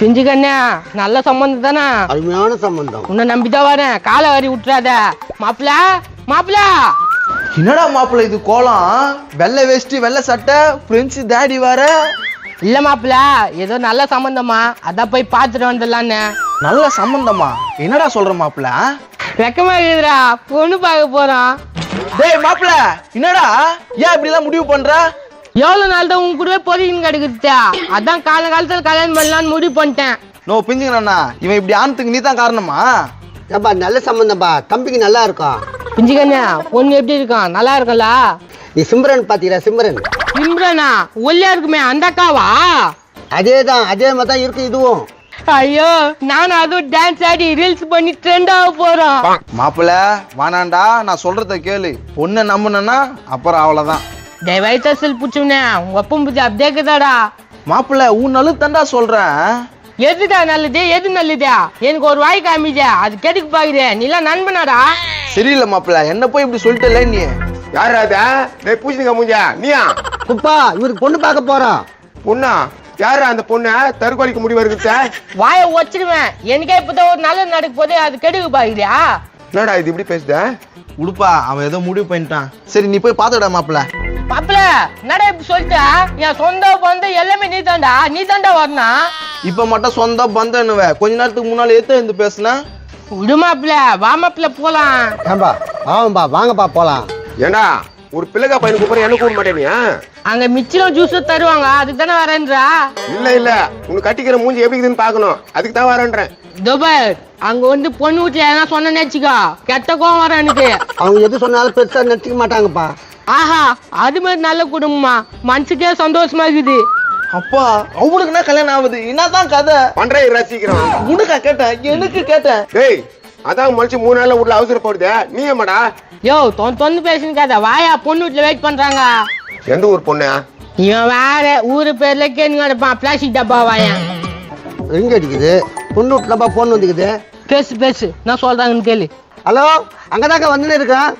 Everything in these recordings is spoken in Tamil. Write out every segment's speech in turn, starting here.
செஞ்சுக்கண்ணே, நல்ல சம்பந்தம் தானே? அருமையான சம்பந்தம். உன்னை நம்பிதான் வரேன், காலை வாரி விட்டுறாத. மாப்பிள மாப்பிள. என்னடா மாப்பிள்ள இது கோலம்? வெள்ளை வேஷ்டி வெள்ளை சட்டை பிரெஞ்சு தாடி வர. இல்ல மாப்பிள, ஏதோ நல்ல சம்பந்தமா, அதான் போய் பாத்துட்டு வந்துடலான்னு. நல்ல சம்பந்தமா? என்னடா சொல்ற மாப்பிள்ள? வெக்கமா இருக்குதுடா, பொண்ணு பார்க்க போறோம். டேய் மாப்பிள்ள, என்னடா ஏன் இப்படி எல்லாம் முடிவு பண்ற? எவ்வளவு நாள் தான் உங்க கூடவே பொறியின்னு கிடைக்குதா, அதான் காலத்துல கல்யாணம் பண்ணலான்னு முடிவு பண்ணிட்டேன். நோ பிஞ்சுங்கண்ணா, இவன் இப்படி ஆனதுக்கு நீ தான் காரணமா? ஏப்பா நல்ல சம்பந்தம்ப்பா, தம்பிக்கு நல்லா இருக்கும். பிஞ்சுக்கண்ணா, பொண்ணு எப்படி இருக்கான்? நல்லா இருக்கல? நீ சிம்ரன் பாத்தீங்களா? சிம்ரன் சிம்ரனா? ஒல்லியா இருக்குமே, அந்த அக்காவா? அதேதான், அதே மாதிரி தான் இருக்கு இதுவும். ஐயோ, நானும் அதுவும் டான்ஸ் ஆடி ரீல்ஸ் பண்ணி ட்ரெண்ட் ஆக போறோம். மாப்பிள்ள வானாண்டா, நான் சொல்றத கேளு. பொண்ணை நம்புனா அப்புறம் அவ்வளவுதான். வயிற்று புடிச்சுனே, உங்க அப்பம் புத்தி அப்படியே இருக்குதாடா. மாப்பிள்ள உன் நல்லது தண்டா சொல்றேன். எதுடா நல்லது? எது நல்லதா? எனக்கு ஒரு வாய் காமிச்சா அது கெடுக்கு பாக்குது. நீ எல்லாம் நண்பனாடா? சரியில்லை மாப்பிள்ள, என்ன போய் இப்படி சொல்லிட்டல நீ. யாரு அதா? டேய் பூசிங்க மூஞ்சா, நீயா? குப்பா, இவருக்கு பொண்ணு பார்க்க போறோம். பொண்ணா? யாரு அந்த பொண்ணு? தற்கொலைக்கு முடிவு இருக்குதா? வாயை வச்சிருவேன். எனக்கே இப்பதான் ஒரு நல்லது நடக்க போதே, அது கெடுக்கு பாக்குறியா? என்னடா இது இப்படி பேசுத? உடுப்பா, அவன் ஏதோ முடிவு பண்ணிட்டான். சரி நீ போய் பாத்துடா மாப்பிள்ள. மாப்பிள என்னடா இப்படி சொல்லிட்ட? என் சொந்த பந்து எல்லாமே நீ தாண்டா வரணும். இப்ப மட்டும் சொந்த பந்தன்னுவ, கொஞ்ச நேரத்துக்கு முன்னால ஏத்த இருந்து பேசுனா. விடு மாப்பிள, வா மாப்பிள போலாம். ஏன்பா ஆமாம்பா, வாங்கப்பா போலாம். ஏண்டா ஒரு பிள்ளைகா பையனுக்கு போற எனக்கு கூட மாட்டேனியா? அங்க மிச்சம் ஜூஸ் தருவாங்க, அதுக்கு தானே வரேன்றா? இல்ல உனக்கு கட்டிக்கிற மூஞ்சி எப்படி இருக்குதுன்னு பாக்கணும், அதுக்கு தான் வரேன்றேன். துபாய் அங்க வந்து பொண்ணு வீட்டுல எதனா சொன்ன நினைச்சுக்கோ, கெட்ட கோவம் வர எனக்கு. அவங்க எது சொன்னாலும் பெருசா நினைச்சுக்க மாட்டாங்கப்பா. ஆஹா, அது மாதிரி நல்ல குடும்பமா, மனசுக்கே சந்தோஷமா இருக்குது. அப்பா அவனுக்கு என்ன கல்யாணம் ஆகுது? என்னதான் கதை பண்றேன் ரசிக்கிறோம். உனக்கா கேட்டேன்? எனக்கு கேட்டேன். டேய் அதான் மனுஷன் 3 நாள்ல உள்ள அவசரப்படுது, நீ ஏமாடா? யோ தொந்து பேசுன்னு கேட்டா வாயா, பொண்ணு வீட்டுல வெயிட் பண்றாங்க. எந்த ஊர் பொண்ணு? இவன் வேற ஊரு பேர்ல கேன்னு கிடப்பான், பிளாஸ்டிக் டப்பா வாயா. எங்க அடிக்குது? பொண்ணு வீட்டுலப்பா போன் வந்துக்குது. பேசு நான் சொல்றாங்கன்னு கேளு. ஹலோ, அங்கதாங்க வந்துன்னு இருக்கேன்.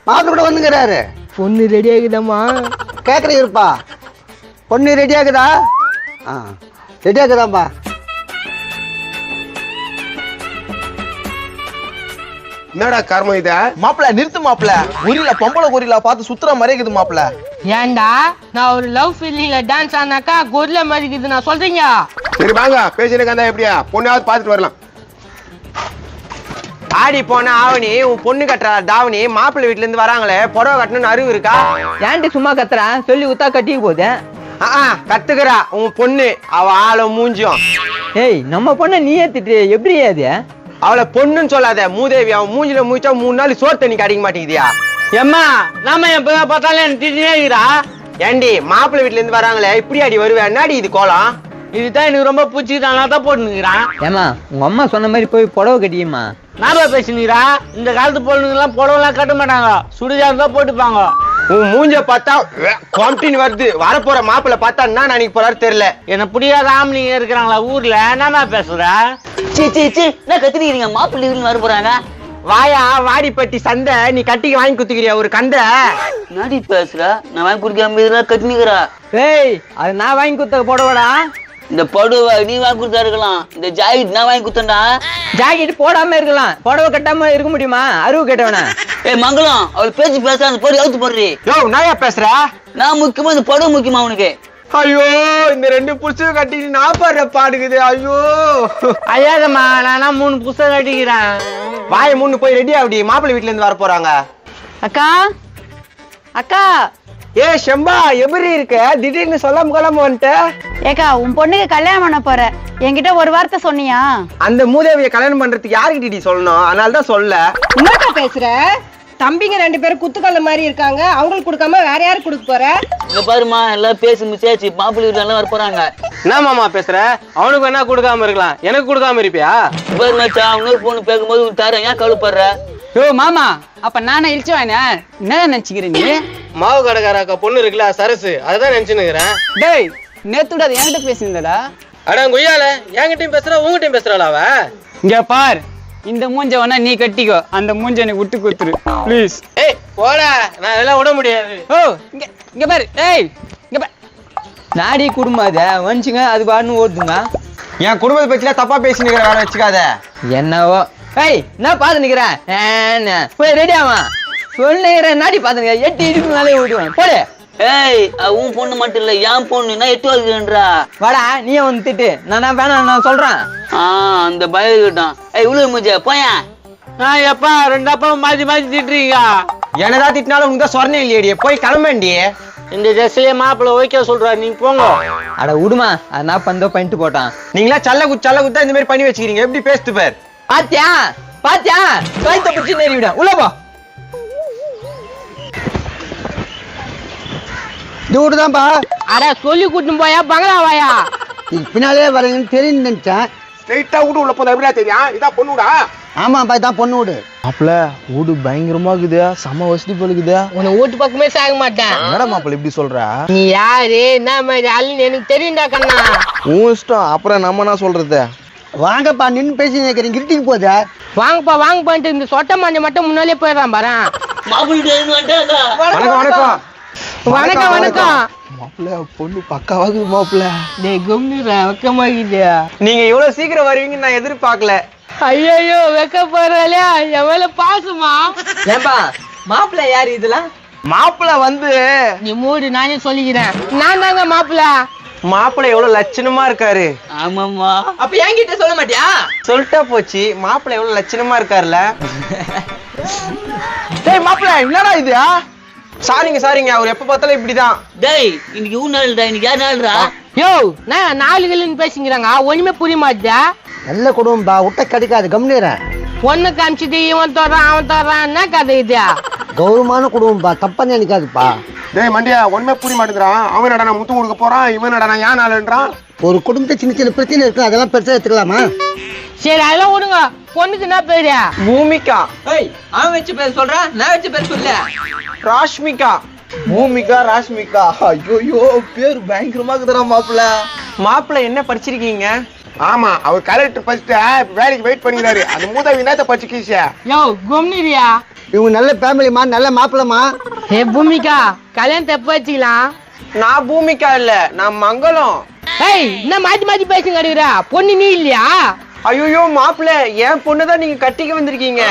மாப்பிள்ள கூட வந்துங்கிறாரு. பொண்ணு ரெடி ஆகுதம்மா? கேட்கற இருப்பா. பொண்ணு ரெடி ஆகுதா? ரெடி ஆகுதாப்பா. என்னடா கர்மம் இத? மாப்பிள்ள நிறுத்து மாப்பிள்ள, குறியில பொம்பளை குறியில பார்த்து சுத்துற மாதிரி இருக்குது மாப்பிள்ள. ஏன்டா நான் ஒரு லவ் ஃபீலிங்ல டான்ஸ் ஆனாக்கா கொரில மாதிரி இருக்குது நான் சொல்றீங்க? சரி வாங்க பேசினே எப்படியா பொண்ணாவது பாத்துட்டு வரலாம். ஆடி போன ஆவணி உன் பொண்ணு கட்டுற தாவணி, மாப்பிள்ளை வீட்டுல இருந்து வராங்களே புடவை கட்டணும்னு அறிவு இருக்கா? ஏன்டி சும்மா கத்துறான்? சொல்லி உத்தா கட்டிக்கு போகுது. கத்துக்கிறா உன் பொண்ணு, அவ ஆள மூஞ்சியும். ஏய் நம்ம பொண்ணை நீ ஏத்திட்டு எப்படி அது? அவளை பொண்ணுன்னு சொல்லாத மூதேவி, அவன் மூஞ்சில மூச்சா 3 நாள் சோறு தண்ணி கிடைக்க மாட்டேங்குதியா? எம்மா நாம எப்ப பார்த்தாலும் எனக்கு திடீர்னு ஏண்டி மாப்பிள்ளை வீட்டுல இருந்து வராங்களே இப்படி அடி வருவேன், என்னடி இது கோலம்? இதுதான் எனக்கு ரொம்ப பிடிச்சிக்கிட்டான், தான் போட்டுக்கிறான். ஏமா உங்க அம்மா சொன்ன மாதிரி போய் புடவை கட்டியுமா? நாம பேசுனீரா? இந்த காலத்து பொண்ணுங்க எல்லாம் புடவெல்லாம் கட்ட மாட்டாங்க, சுடிதார் தான் போட்டுப்பாங்க. உன் மூஞ்ச பார்த்தா காம்டின் வருது, வரப்போற மாப்பிள்ளை பார்த்தா என்ன நினைக்க போறாரு தெரியல. என்ன புரியாத ஆம்பளைங்க இருக்கிறாங்களா ஊர்ல? என்னமா பேசுற? என்ன கத்துறீங்க? மாப்பிள்ளை வர போறாங்க. வாயா வாடிப்பட்டி சந்தை, நீ கட்டிக்கு வாங்கி குத்துக்கிறியா ஒரு கந்தை? நாடி பேசுற? நான் வாங்கி குடிக்காம கட்டினுக்கிறா. ஏய் அது நான் வாங்கி குத்த புடவைடா. இந்த புடவை நீ வாங்கி கொடுத்தா இருக்கலாம், இந்த ஜாக்கெட் நான் வாங்கி குத்தண்டா. ஜாக்கெட் போடாம இருக்கலாம், புடவை கட்டாம இருக்க முடியுமா? அறிவு கேட்டவன. ஏய் மங்களம், அவள் பேச்சு பேச அந்த பொடி அவுத்து போடுறி. யோ நாயா பேசுற? நான் முக்கியமா இந்த புடவை முக்கியமா உனக்கு. ஐயோ இந்த 2 புடிச்சு கட்டி நான் பாடுற பாடுக்குது. ஐயோ ஐயாதம்மா, நானா 3 புத்தகம் கட்டிக்கிறேன். வாய மூணு போய் ரெடி ஆகுடி, மாப்பிள்ளை வீட்டுல இருந்து வர போறாங்க. அக்கா அக்கா. ஏ செம்பா எப்படி இருக்க? திடீர்னு சொல்லாம கொள்ளாம வந்துட்ட. ஏக்கா உன் பொண்ணுக்கு கல்யாணம் பண்ண போற, என்கிட்ட ஒரு வார்த்தை சொன்னியா? அந்த மூதேவிய கல்யாணம் பண்றதுக்கு யாருக்கிட்ட சொல்லணும், அதனால தான் சொல்ல. என்னக்கா பேசுற? தம்பிங்க 2 பேரும் குத்துக்கல்ல மாதிரி இருக்காங்க, அவங்களுக்கு கொடுக்காம வேற யாருக்கு கொடுக்க போற? இங்க பாருமா, எல்லாம் பேசி மிச்சாச்சு, மாப்பிள்ளை வீட்டுல எல்லாம் வர போறாங்க. என்ன மாமா பேசுற? அவனுக்கு என்ன கொடுக்காம இருக்கலாம், எனக்கு கொடுக்காம இருப்பியா? பாரு மச்சான், அவனுக்கு பொண்ணு பேக்கும்போது தரேன், ஏன் கவலைப்படுற? யோ மாமா, அப்ப நானே இழிச்சு வாங்க என்ன நினைச்சுக்கிறேன் நீ? மாவு கடைக்காரக்கா பொண்ணு இருக்குல்ல சரசு, அதான் நினைச்சுன்னுக்கிறேன். டேய் நேத்துடா என்கிட்ட பேசியிருந்தடா. அடா கொய்யால என்கிட்டயும் பேசுறா உங்ககிட்டயும் பேசுறாளா அவ? இங்க பார், இந்த மூஞ்ச வேணா நீ கட்டிக்கோ, அந்த மூஞ்ச நீ விட்டு கொடுத்துரு ப்ளீஸ். ஏய் போடா, நான் இதெல்லாம் விட முடியாது. ஓ இங்க பாரு, ஏய் இங்க பாரு. நாடி குடும்பம் அதை வந்துச்சுங்க, அது பாருன்னு ஓடுதுங்க. என் குடும்பத்தை பத்தில தப்பா பேசினுக்கிற வேலை வச்சுக்காத. என்னவோ என்ன பாத்து நிக்கிறேன் போய் ரெடி ஆமா சொல்லுகிறேன் நாடி பாத்துங்க 8 இடிப்பு மேலே ஓடுவேன் போடு. உன் பொண்ணு மட்டும் இல்ல என் பொண்ணு நான் 8 வருதுன்றா. வாடா நீ வந்து திட்டு நான் வேணாம் நான் சொல்றேன். அந்த பயம் இருக்கட்டும். உள்ள மூஞ்ச போயா. எப்பா 2 அப்பா மாத்தி திட்டுறீங்க. என்னதான் திட்டினாலும் உங்க தான் சொரணே இல்லையடி, போய் கிளம்பேண்டி. இந்த ட்ரெஸ்லயே மாப்பிள்ள ஓகே சொல்றாரு, நீங்க போங்க. அட விடுமா அது நான் பண்ணிட்டு போட்டான். நீங்களா சல்ல குத்தா இந்த மாதிரி பண்ணி வச்சுக்கிறீங்க. எப்படி பேசுது பேர் பாத்தியா கழுத்தை பிடிச்சி நேரிவிட உள்ள போ. இதுதான்ப்பா. அட சொல்லி கூட்டின்னு போயா பங்களா வாயா. பின்னாலே வரீங்கன்னு தெரியும் நினைச்சேன். ஸ்ட்ரைட்டா வீடு உள்ள போதா எப்படியா தெரியும்? இதான் பொண்ணுடா. ஆமாப்பா இதான் பொண்ணு வீடு. மாப்பிள்ள வீடு பயங்கரமா இருக்குதா, செம வசதி போலுக்குதா. உன்னை வீட்டு பக்கமே சாக மாட்டேன். என்னடா மாப்பிள்ள இப்படி சொல்ற? நீ யாரு என்ன மாதிரி ஆளுன்னு எனக்கு தெரியும்டா கண்ணா. உன் இஷ்டம், அப்புறம் நம்ம என்ன சொல்றது? வாங்கப்பா நின்று பேசி நினைக்கிறீங்க கிரிட்டிங் போதா. வாங்கப்பான்ட்டு இந்த சொட்ட மாண்டி மட்டும் முன்னாலே போயிடறான் பாரு. வணக்கம். வணக்கம். மாப்பிள்ள பொண்ணு பக்காவாகுது மாப்பிள்ள. டேய் கும்னிரா வெக்கமாகிட்டியா? நீங்க இவ்வளவு சீக்கிரம் வருவீங்கன்னு நான் எதிர்பார்க்கல. ஐயோ வெக்கப்படுறாளே என் மேல பாசுமா. ஏன்பா மாப்பிள்ள யாரு இதெல்லாம்? மாப்பிள்ள வந்து நீ மூடு நானே சொல்லிக்கிறேன். நான் தாங்க மாப்பிள்ள எவ்வளவு லட்சணமா இருக்காரு. ஆமாமா. அப்ப என்கிட்ட சொல்ல மாட்டியா? சொல்லிட்டா போச்சு. மாப்பிள்ள எவ்வளவு லட்சணமா இருக்காருல்ல. டேய் மாப்பிள்ள என்னடா இது? சாரிங்க அவர் எப்ப பார்த்தாலும் இப்படிதான். டேய் இன்னைக்கு ஊர் நாள்டா, இன்னைக்கு யார் நாள்டா? யோ நான் 4 கிலோன்னு பேசிக்கிறாங்க, ஒண்ணுமே புரிய மாட்டா. நல்ல குடும்பம்பா, விட்ட கிடைக்காது கம்னிறேன். பொண்ணு காமிச்சிட்டு இவன் தர்றான் அவன் தர்றான், என்ன கதை இது? கௌரவமான குடும்பம்பா, தப்பா நினைக்காதுப்பா. டேய் மண்டியா ஒண்ணுமே புரிய மாட்டேங்கிறான். அவன் நடனா முத்து கொடுக்க போறான், இவன் நடனா ஏன் நாளுன்றான். ஒரு குடும்பத்தை சின்ன பிரச்சனை இருக்கு, அதெல்லாம் பெருசா எடுத்துக்கலாமா? சரி அதெல்லாம் விடுங்க. பொண்ணுக்கு என்ன பேரு? பூமிகா. அவன் வச்சு பேர் சொல்றான், நான் வச்சு பேர் சொல்ல. ராஷ்மிகா. பூமிகா ராஷ்மிகா. ஐயோ பேர் பயங்கரமா இருக்குதுடா மாப்பிள்ள. மாப்பிள்ள என்ன படிச்சிருக்கீங்க? ஆமா அவர் கலெக்டர் ஃபர்ஸ்ட் வேலைக்கு வெயிட் பண்ணிக்கிறாரு. அந்த மூதாவி என்னத்த படிச்சு கீசியா? யோ கும்னிரியா. இவங்க நல்ல ஃபேமிலிமா, நல்ல மாப்பிள்ளமா. ஏ பூமிகா கல்யாணத்தை எப்ப வச்சுக்கலாம்? நான் பூமிகா இல்ல, நான் மங்களம். என்ன மாத்தி பேசுங்க அடிக்கிறா. பொண்ணு நீ இல்லையா? ஐயோ மாப்பிள்ள என் பொண்ணுதான் நீங்க கட்டிக்க வந்திருக்கீங்க.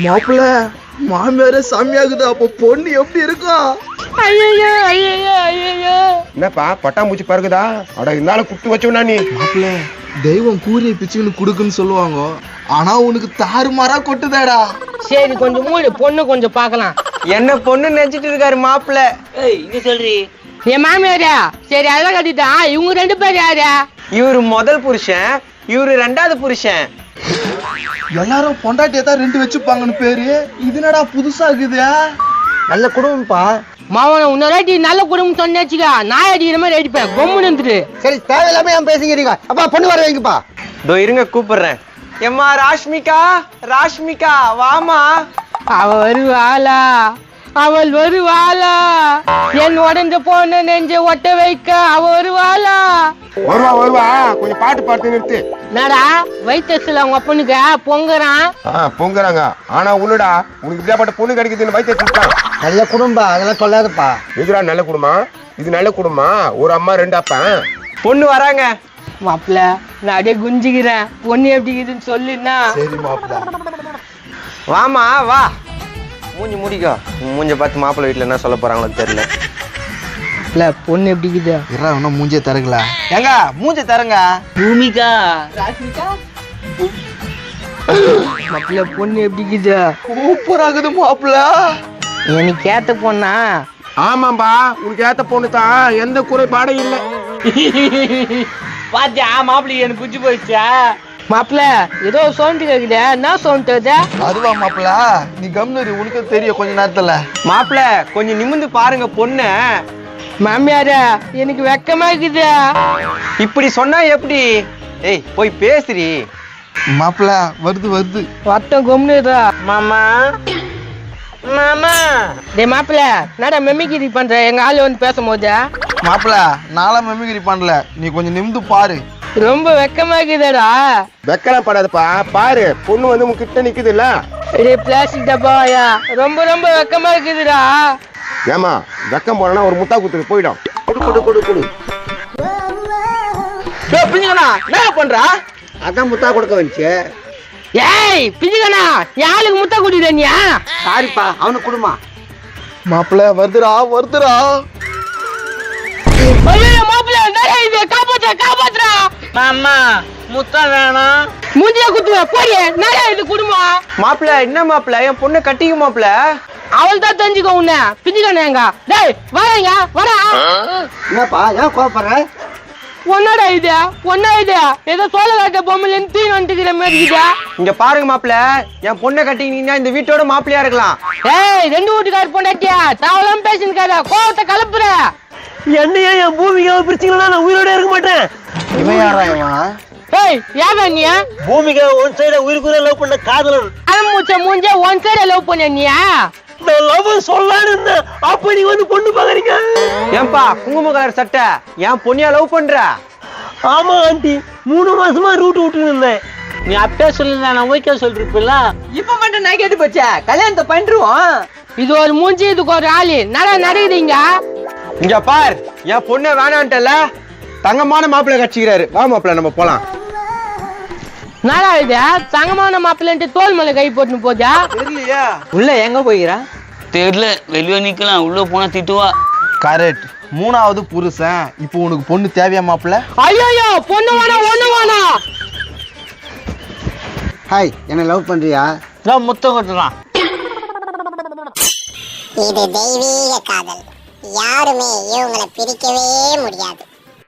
மாப்பிள்ள மாமியாரே சாமியாகுது, அப்போ பொண்ணு எப்படி இருக்கும்? ஐயோ என்னப்பா பட்டாம்பூச்சி பறக்குதா? அட இருந்தாலும் குத்து வச்சோம்னா நீ. மாப்பிள்ள தெய்வம் கூறிய பிச்சுன்னு குடுக்குன்னு சொல்லுவாங்க, ஆனா உனக்கு தாறுமாறா கொட்டுதாடா. சரி கொஞ்சம் மூடு, பொண்ணு கொஞ்சம் பாக்கலாம். என்ன பொண்ணு நினைச்சிட்டு இருக்காரு மாப்பிள்ள. இங்க சொல்றி என் மாமியாரா? சரி அதெல்லாம் கட்டிட்டான். இவங்க 2 பேர் யாரு? இவரு முதல் புருஷன், இவரு 2வது புருஷன். எல்லாரும் பொண்டாட்டியை தான் 2 வச்சுப்பாங்கன்னு பேரு. இது என்னடா புதுசா இருக்குது? நல்ல குடும்பம்ப்பா. மாவன உன்னராட்டி நல்ல குடும்பம் சொன்னேச்சுக்கா, நாய் அடிக்கிற மாதிரி அடிப்பேன். கொம்பு நின்றுட்டு. சரி தேவையில்லாம ஏன் பேசுங்கிறீங்க? அப்பா பொண்ணு வர வைங்கப்பா. இதோ இருங்க கூப்பிடுறேன். எம்மா ராஷ்மிகா வாமா. அவ வருவாளா? அவள் வருவாளா? என் உடஞ்ச போன நெஞ்ச ஒட்ட வைக்க அவ வருவாளா? வருவா கொஞ்சம் பாட்டு பாட்டு நிறுத்து. என்னடா வயிற்றுல அவங்க அப்பனுக்கு பொங்குறான்? பொங்குறாங்க. ஆனா உள்ளடா உனக்கு இப்படியாப்பட்ட பொண்ணு கிடைக்குதுன்னு வயிற்று. நல்ல குடும்பம், அதெல்லாம் சொல்லாதப்பா. எதுரா நல்ல குடும்பம்? இது நல்ல குடும்பம். ஒரு அம்மா 2 அப்பா. பொண்ணு வராங்க. மாப்பிள்ள நான் அப்படியே குஞ்சிக்கிறேன். பொண்ணு எப்படி இருக்குதுன்னு சொல்லுன்னா. சரி மாப்பிள்ள வாமா வா. மூஞ்சி முடிக்கோ. மூஞ்ச பார்த்து மாப்பிள்ளை வீட்டுல என்ன சொல்ல போறாங்களோ தெரியல. இல்ல பொண்ணு எப்படி இருக்குது? இரா இன்னும் மூஞ்சே தரங்களா? ஏங்க மூஞ்ச தரங்க. பூமிகா மாப்பிள்ள பொண்ணு எப்படி இருக்குது? சூப்பர் ஆகுது மாப்பிள்ள. எனக்கு ஏத்த பொண்ணா? ஆமாம்பா உனக்கு ஏத்த பொண்ணு தான், எந்த குறைபாடும் இல்லை. பாத்தியா மாப்பிள்ளை எனக்கு குச்சி போயிடுச்சா? மாப்பிள்ள ஏதோ சவுண்ட் கேக்குது, என்ன சவுண்ட் அது? அதுவா மாப்பிள்ள, நீ கம்னரி, உனக்கு தெரியும் கொஞ்ச நேரத்துல. மாப்பிள்ள கொஞ்சம் நிமிந்து பாருங்க பொண்ணு. மாமியார எனக்கு வெக்கமா இருக்குது. இப்படி சொன்னா எப்படி? ஏய் போய் பேசுறி. மாப்பிள்ள வருது வட்டம் கொம்னுதா. மாமா டேய் மாப்பிள்ள என்னடா மெமிகிரி பண்ற எங்க ஆளு வந்து பேசும்போது? மாப்பிள்ள நானும் மெமிகிரி பண்ணல, நீ கொஞ்சம் நிமிந்து பாரு. ரொம்ப வெக்கமா இருக்குதடா. வெக்கலாம் படாதப்பா, பாரு பொண்ணு வந்து உங்க கிட்ட நிக்குது இல்ல. பிளாஸ்டிக் டப்பாயா? ரொம்ப ரொம்ப வெக்கமா இருக்குதுடா. ஏமா வெக்கம் போனா ஒரு முத்தா குத்துட்டு போயிடும். கொடு பிஞ்சுக்கண்ணா என்ன பண்றா? அதான் முத்தா கொடுக்க வந்துச்சு. ஏய் பிஞ்சுக்கண்ணா யாருக்கு முட்டை குடிதனியா? சாரிப்பா, அவனுக்கு கொடுமா. மாப்பிள்ள வருதுடா வருதுடா. ஐயோ மாப்பிள்ள என்னடா இது? காப்பாத்துறா. மாமா முத்தா வேணாம். மூஞ்சிய குத்துவ போடி. என்னடா இது குடுமா? மாப்பிள்ள என்ன மாப்பிள்ள என் பொண்ணை கட்டிக்க மாப்பிள்ள. அவள் தான் தெரிஞ்சுக்கோ உன்ன. பிஞ்சுக்கண்ணா எங்க? டேய் வாங்க வாடா. என்னப்பா ஏன் கோபப்படுற? ஒன்னடா இது? ஏதோ சோழ காட்ட பொம்மையில தீ வந்துக்கிற மாதிரி இருக்குதா? இங்க பாருங்க மாப்பிள்ள, என் பொண்ணை கட்டிக்கிட்டீங்கன்னா இந்த வீட்டோட மாப்பிள்ளையா இருக்கலாம். ஏய் ரெண்டு வீட்டுக்காரர் பொண்டாட்டியா தாவலாம் பேசினுக்காத, கோவத்தை கலப்புற. என்னையா என் பூமிக்காவை பிரிச்சிங்களா நான் உயிரோட இருக்க மாட்டேன். இவன் யாரா இவன்? ஏய் யாரா நீ? பூமிக்கா ஒன் சைட உயிருக்கு லவ் பண்ண காதலன். அலமூச்ச மூஞ்ச ஒன் சைட லவ் பண்ண நீயா? நான் லவ் சொல்லலான்னு இருந்தேன், அப்ப நீங்க வந்து பொண்ணு பாக்குறீங்க. ஏன்பா குங்கும கலர் சட்டை என் பொண்ணியா லவ் பண்ற? ஆமா ஆண்டி, 3 மாசமா ரூட் விட்டு இருந்தேன். நீ அப்பே சொல்லிருந்தா நான் ஓகே சொல்லிருப்பில்ல. இப்ப மட்டும் நான் கேட்டு போச்சா? கல்யாணத்தை பண்ணிருவோம். இது ஒரு மூஞ்சி, இதுக்கு ஒரு ஆளு. நடக்குதுங்க. இங்க பார், என் பொண்ணை வேணான்ட்டல, தங்கமான மாப்பிள்ளை கட்சிக்கிறாரு. வா மாப்பிள்ள நம்ம போலாம். நாடா இது தங்கமான மாப்பிள்ளன்ட்டு தோல் மேல கை போட்டுன்னு போதா? தெரியலையா? உள்ள எங்க போய்கிறா தெரியல, வெளியே நிக்கலாம், உள்ள போனா திட்டுவா. கரெக்ட். 3வது புருஷன். இப்போ உனக்கு பொண்ணு தேவையா மாப்பிள்ள? ஐயோ பொண்ணு வேணாம், ஒண்ணு வேணாம். ஹாய், என்ன லவ் பண்றியா? நான் முத்தம் கட்டுறான். இது தெய்வீக காதல். யாருமே இவங்களை பிரிக்கவே முடியாது.